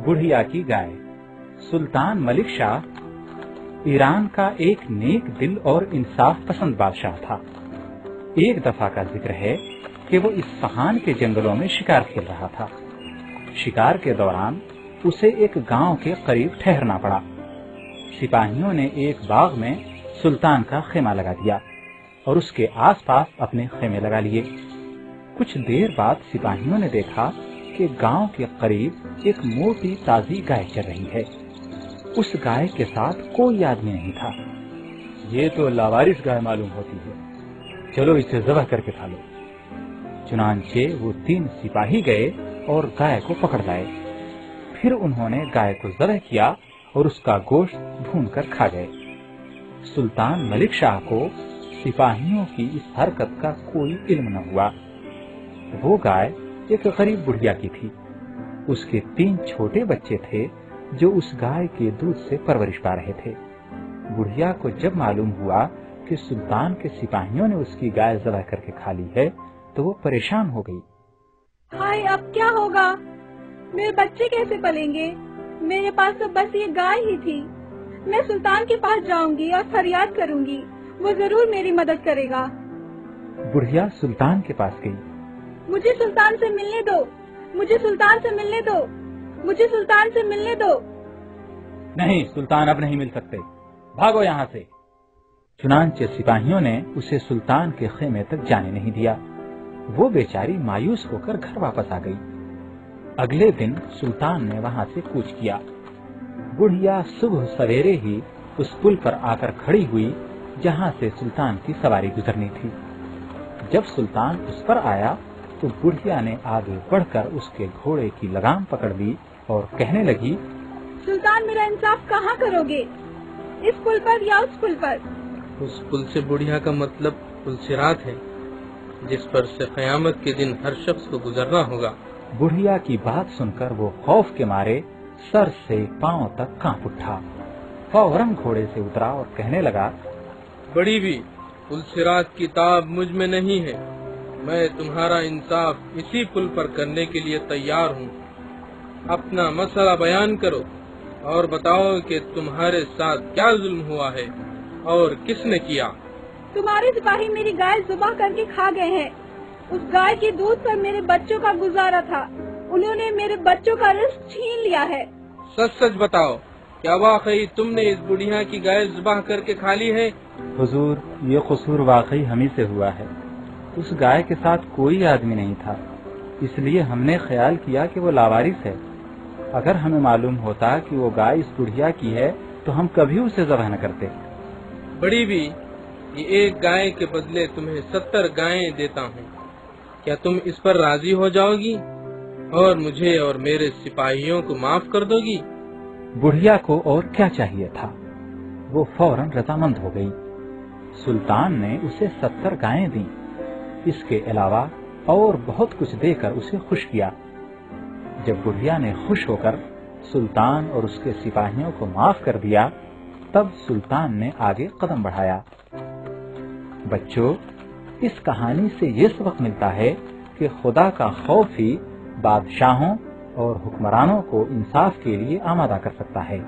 बुढ़िया की गाय। सुल्तान मलिक शाह ईरान का एक नेक दिल और इंसाफ पसंद बादशाह था। एक दफा का जिक्र है कि वो इस्फहान के जंगलों में शिकार खेल रहा था। शिकार के दौरान उसे एक गांव के करीब ठहरना पड़ा। सिपाहियों ने एक बाग में सुल्तान का खेमा लगा दिया और उसके आसपास अपने खेमे लगा लिए। कुछ देर बाद सिपाहियों ने देखा कि गांव के करीब एक मोटी ताजी गाय चल रही है। उस गाय के साथ कोई आदमी नहीं था। ये तो लावारिस गाय मालूम होती है, चलो इसे ज़बह करके खा लो। चुनांचे वो 3 सिपाही गए और गाय को पकड़ लाए। फिर उन्होंने गाय को ज़बह किया और उसका गोश्त भून कर खा गए। सुल्तान मलिक शाह को सिपाहियों की इस हरकत का कोई इल्म न हुआ। वो गाय एक गरीब बुढ़िया की थी। उसके 3 छोटे बच्चे थे जो उस गाय के दूध से परवरिश पा रहे थे। बुढ़िया को जब मालूम हुआ कि सुल्तान के सिपाहियों ने उसकी गाय ज़बह करके खा ली है तो वो परेशान हो गई। हाय, अब क्या होगा? मेरे बच्चे कैसे पलेंगे? मेरे पास तो बस ये गाय ही थी। मैं सुल्तान के पास जाऊंगी और फरियाद करूंगी, वो जरूर मेरी मदद करेगा। बुढ़िया सुल्तान के पास गई। मुझे सुल्तान से मिलने दो, मुझे सुल्तान से मिलने दो, मुझे सुल्तान से मिलने दो। नहीं, सुल्तान अब नहीं मिल सकते, भागो यहाँ से। चुनांचे सिपाहियों ने उसे सुल्तान के खेमे तक जाने नहीं दिया। वो बेचारी मायूस होकर घर वापस आ गई। अगले दिन सुल्तान ने वहाँ से कूच किया। बुढ़िया सुबह सवेरे ही उस पुल पर आकर खड़ी हुई जहाँ से सुल्तान की सवारी गुजरनी थी। जब सुल्तान उस पर आया तो बुढ़िया ने आगे बढ़कर उसके घोड़े की लगाम पकड़ ली और कहने लगी, सुल्तान, मेरा इंसाफ कहाँ करोगे? इस पुल पर या उस पुल पर? उस पुल से बुढ़िया का मतलब पुल सिरात है, जिस पर से क़यामत के दिन हर शख्स को गुजरना होगा। बुढ़िया की बात सुनकर वो खौफ के मारे सर से पांव तक कांप उठा। फौरन घोड़े से उतरा और कहने लगा, बड़ी भी, पुल सिरात की ताब मुझ में नहीं है। मैं तुम्हारा इंसाफ इसी पुल पर करने के लिए तैयार हूँ। अपना मसला बयान करो और बताओ कि तुम्हारे साथ क्या जुल्म हुआ है और किसने किया। तुम्हारे सिपाही मेरी गाय ज़ुबाह करके खा गए हैं। उस गाय के दूध पर मेरे बच्चों का गुजारा था। उन्होंने मेरे बच्चों का रिस्क छीन लिया है। सच सच बताओ, क्या वाकई तुमने इस बुढ़िया की गाय ज़ुबाह करके खा ली है? हुजूर, ये कसूर वाकई हम ही से हुआ है। उस गाय के साथ कोई आदमी नहीं था, इसलिए हमने ख्याल किया कि वो लावारिस है। अगर हमें मालूम होता कि वो गाय इस बुढ़िया की है तो हम कभी उसे ज़बह न करते। बड़ी भी, ये एक गाय के बदले तुम्हें 70 गायें देता हूँ। क्या तुम इस पर राजी हो जाओगी और मुझे और मेरे सिपाहियों को माफ कर दोगी? बुढ़िया को और क्या चाहिए था, वो फौरन रजामंद हो गई। सुल्तान ने उसे 70 गायें दी। इसके अलावा और बहुत कुछ देकर उसे खुश किया। जब बुढ़िया ने खुश होकर सुल्तान और उसके सिपाहियों को माफ कर दिया, तब सुल्तान ने आगे कदम बढ़ाया। बच्चों, इस कहानी से ये सबक मिलता है कि खुदा का खौफ ही बादशाहों और हुक्मरानों को इंसाफ के लिए आमादा कर सकता है।